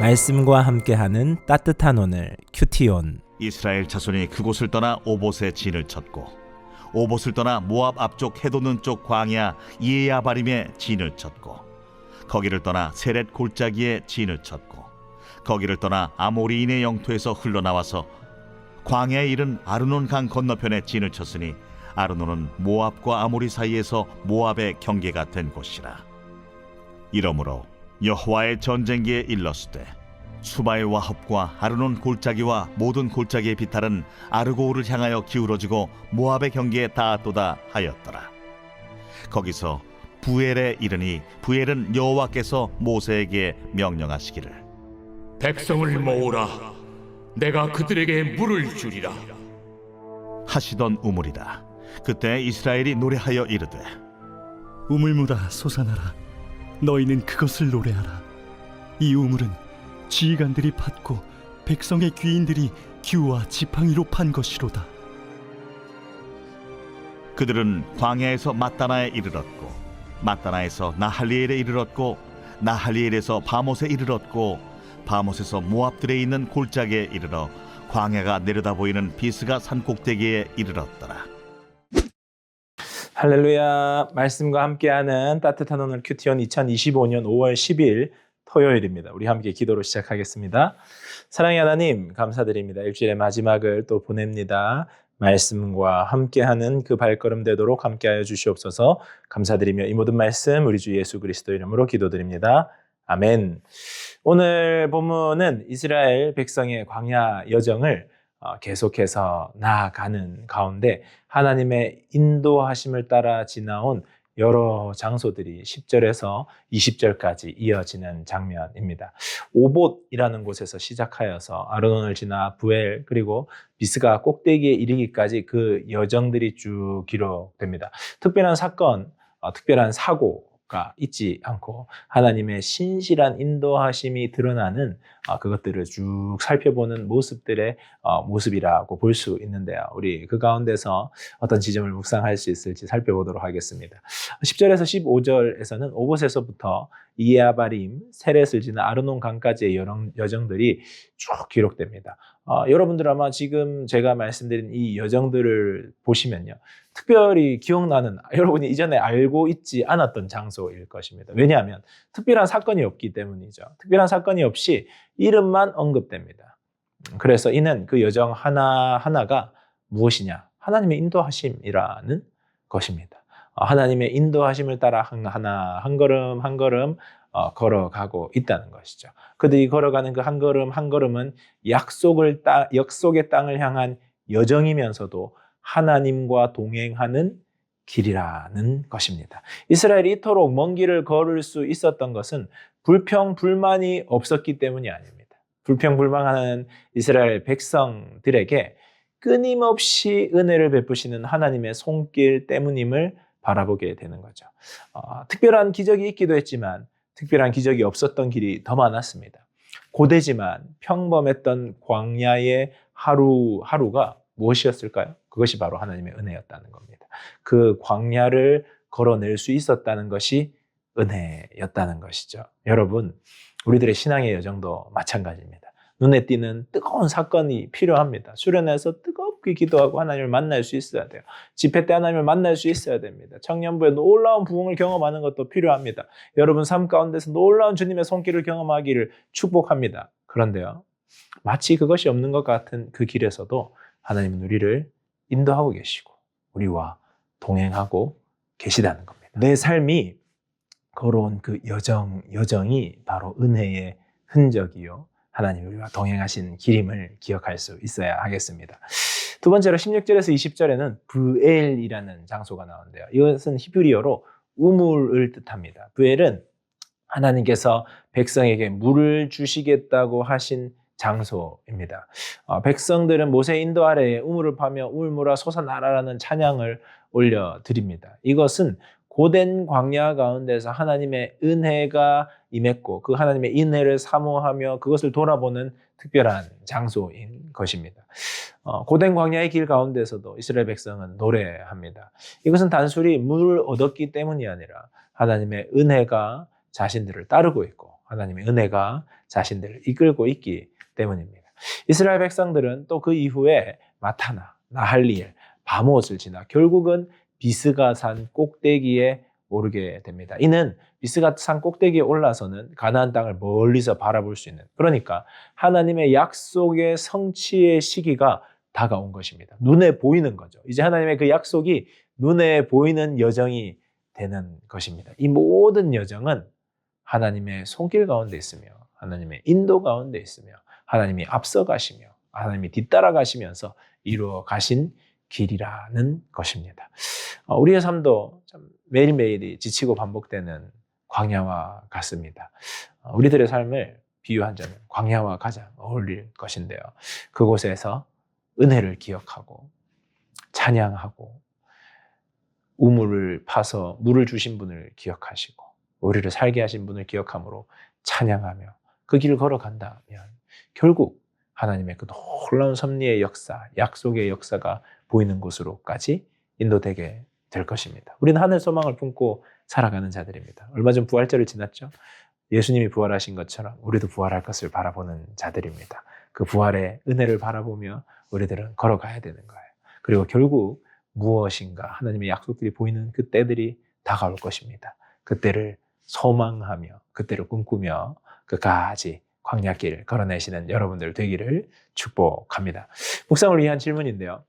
말씀과 함께하는 따뜻한 오늘 큐티온. 이스라엘 자손이 그곳을 떠나 오봇에 진을 쳤고 오봇을 떠나 모압 앞쪽 해돋는 쪽 광야 이에야바림에 진을 쳤고 거기를 떠나 세렛 골짜기에 진을 쳤고 거기를 떠나 아모리인의 영토에서 흘러나와서 광야에 이른 아르논 강 건너편에 진을 쳤으니 아르논은 모압과 아모리 사이에서 모압의 경계가 된 곳이라. 이러므로 여호와의 전쟁기에 일렀으되 수바의 와합과 아르논 골짜기와 모든 골짜기의 비탈은 아르고우를 향하여 기울어지고 모압의 경계에 닿았도다 하였더라. 거기서 부엘에 이르니 부엘은 여호와께서 모세에게 명령하시기를 백성을 모으라. 내가 그들에게 물을 주리라 하시던 우물이라. 그때 이스라엘이 노래하여 이르되 우물무다 솟아나라. 너희는 그것을 노래하라. 이 우물은 지휘관들이 팠고 백성의 귀인들이 규와 지팡이로 판 것이로다. 그들은 광야에서 mat다나에 이르렀고 mat다나에서 나할리엘에 이르렀고 나할리엘에서 바못에 이르렀고 바못에서 모압들에 있는 골짜기에 이르러 광야가 내려다 보이는 비스가 산 꼭대기에 이르렀더라. 할렐루야. 말씀과 함께하는 따뜻한 오늘 큐티온 2025년 5월 10일 토요일입니다. 우리 함께 기도로 시작하겠습니다. 사랑의 하나님, 감사드립니다. 일주일의 마지막을 또 보냅니다. 말씀과 함께하는 그 발걸음 되도록 함께하여 주시옵소서. 감사드리며 이 모든 말씀 우리 주 예수 그리스도 이름으로 기도드립니다. 아멘. 오늘 본문은 이스라엘 백성의 광야 여정을 계속해서 나아가는 가운데 하나님의 인도하심을 따라 지나온 여러 장소들이 10절에서 20절까지 이어지는 장면입니다. 오봇이라는 곳에서 시작하여서 아르논을 지나 부엘 그리고 비스가 꼭대기에 이르기까지 그 여정들이 쭉 기록됩니다. 특별한 사건, 특별한 사고가 있지 않고 하나님의 신실한 인도하심이 드러나는 그것들을 쭉 살펴보는 모습들의 모습이라고 볼 수 있는데요. 우리 그 가운데서 어떤 지점을 묵상할 수 있을지 살펴보도록 하겠습니다. 10절에서 15절에서는 오봇에서부터 이에야바림, 세렛을 지나 아르논 강까지의 여정들이 쭉 기록됩니다. 여러분들 아마 지금 제가 말씀드린 이 여정들을 보시면요. 특별히 기억나는, 여러분이 이전에 알고 있지 않았던 장소일 것입니다. 왜냐하면 특별한 사건이 없기 때문이죠. 특별한 사건이 없이 이름만 언급됩니다. 그래서 이는 그 여정 하나하나가 무엇이냐? 하나님의 인도하심이라는 것입니다. 하나님의 인도하심을 따라 한 걸음 한 걸음 걸어가고 있다는 것이죠. 그들이 걸어가는 그 한 걸음 한 걸음은 약속의 땅을 향한 여정이면서도 하나님과 동행하는 길이라는 것입니다. 이스라엘이 이토록 먼 길을 걸을 수 있었던 것은 불평불만이 없었기 때문이 아닙니다. 불평불만하는 이스라엘 백성들에게 끊임없이 은혜를 베푸시는 하나님의 손길 때문임을 바라보게 되는 거죠. 특별한 기적이 있기도 했지만 특별한 기적이 없었던 길이 더 많았습니다. 고되지만 평범했던 광야의 하루하루가 무엇이었을까요? 그것이 바로 하나님의 은혜였다는 겁니다. 그 광야를 걸어낼 수 있었다는 것이 은혜였다는 것이죠. 여러분, 우리들의 신앙의 여정도 마찬가지입니다. 눈에 띄는 뜨거운 사건이 필요합니다. 수련회에서 뜨겁게 기도하고 하나님을 만날 수 있어야 돼요. 집회 때 하나님을 만날 수 있어야 됩니다. 청년부에 놀라운 부흥을 경험하는 것도 필요합니다. 여러분 삶 가운데서 놀라운 주님의 손길을 경험하기를 축복합니다. 그런데요, 마치 그것이 없는 것 같은 그 길에서도 하나님은 우리를 인도하고 계시고 우리와 동행하고 계시다는 겁니다. 내 삶이 걸어온 그 여정이 바로 은혜의 흔적이요, 하나님 우리와 동행하신 길임을 기억할 수 있어야 하겠습니다. 두 번째로 16절에서 20절에는 브엘이라는 장소가 나오는데요. 이것은 히브리어로 우물을 뜻합니다. 브엘은 하나님께서 백성에게 물을 주시겠다고 하신 장소입니다. 백성들은 모세의 인도 아래에 우물을 파며 우물물아 솟아나라라는 찬양을 올려드립니다. 이것은 고된 광야 가운데서 하나님의 은혜가 임했고 그 하나님의 은혜를 사모하며 그것을 돌아보는 특별한 장소인 것입니다. 고된 광야의 길 가운데서도 이스라엘 백성은 노래합니다. 이것은 단순히 물을 얻었기 때문이 아니라 하나님의 은혜가 자신들을 따르고 있고 하나님의 은혜가 자신들을 이끌고 있기 때문입니다. 이스라엘 백성들은 또 그 이후에 마타나, 나할리엘, 바못을 지나 결국은 비스가 산 꼭대기에 오르게 됩니다. 이는 비스가 산 꼭대기에 올라서는 가나안 땅을 멀리서 바라볼 수 있는, 그러니까 하나님의 약속의 성취의 시기가 다가온 것입니다. 눈에 보이는 거죠. 이제 하나님의 그 약속이 눈에 보이는 여정이 되는 것입니다. 이 모든 여정은 하나님의 손길 가운데 있으며 하나님의 인도 가운데 있으며 하나님이 앞서 가시며 하나님이 뒤따라 가시면서 이루어 가신 길이라는 것입니다. 우리의 삶도 참 매일매일이 지치고 반복되는 광야와 같습니다. 우리들의 삶을 비유한다면 광야와 가장 어울릴 것인데요. 그곳에서 은혜를 기억하고 찬양하고 우물을 파서 물을 주신 분을 기억하시고 우리를 살게 하신 분을 기억함으로 찬양하며 그 길을 걸어간다면 결국 하나님의 그 놀라운 섭리의 역사, 약속의 역사가 보이는 곳으로까지 인도되게 될 것입니다. 우리는 하늘 소망을 품고 살아가는 자들입니다. 얼마 전 부활절을 지났죠. 예수님이 부활하신 것처럼 우리도 부활할 것을 바라보는 자들입니다. 그 부활의 은혜를 바라보며 우리들은 걸어가야 되는 거예요. 그리고 결국 무엇인가 하나님의 약속들이 보이는 그때들이 다가올 것입니다. 그때를 소망하며 그때를 꿈꾸며 끝까지 광야길 걸어내시는 여러분들 되기를 축복합니다. 묵상을 위한 질문인데요.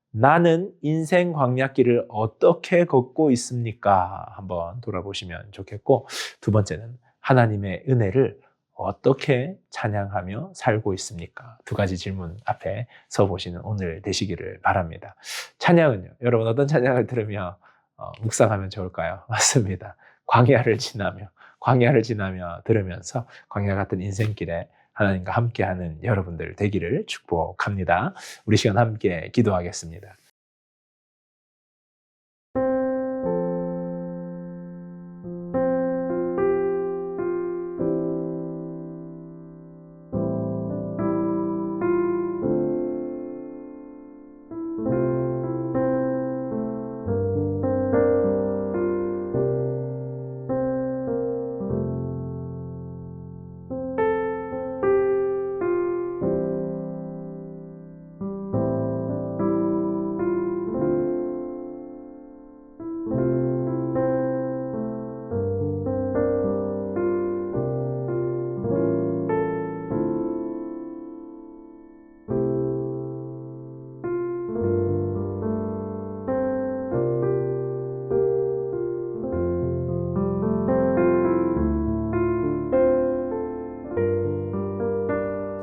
나는 인생 광야길을 어떻게 걷고 있습니까? 한번 돌아보시면 좋겠고, 두 번째는 하나님의 은혜를 어떻게 찬양하며 살고 있습니까? 두 가지 질문 앞에 서보시는 오늘 되시기를 바랍니다. 찬양은요, 여러분 어떤 찬양을 들으며 묵상하면 좋을까요? 맞습니다. 광야를 지나며 들으면서 광야 같은 인생길에 하나님과 함께하는 여러분들 되기를 축복합니다. 우리 시간 함께 기도하겠습니다.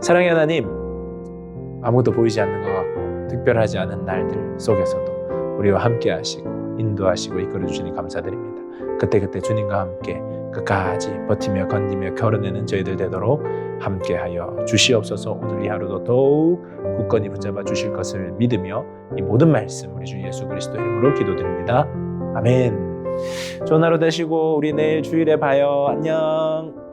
사랑의 하나님, 아무것도 보이지 않는 것 같고 특별하지 않은 날들 속에서도 우리와 함께 하시고 인도하시고 이끌어주시니 감사드립니다. 그때그때 주님과 함께 끝까지 버티며 건디며 걸어내는 저희들 되도록 함께하여 주시옵소서. 오늘 이 하루도 더욱 굳건히 붙잡아 주실 것을 믿으며 이 모든 말씀 우리 주 예수 그리스도 이름으로 기도드립니다. 아멘. 좋은 하루 되시고 우리 내일 주일에 봐요. 안녕.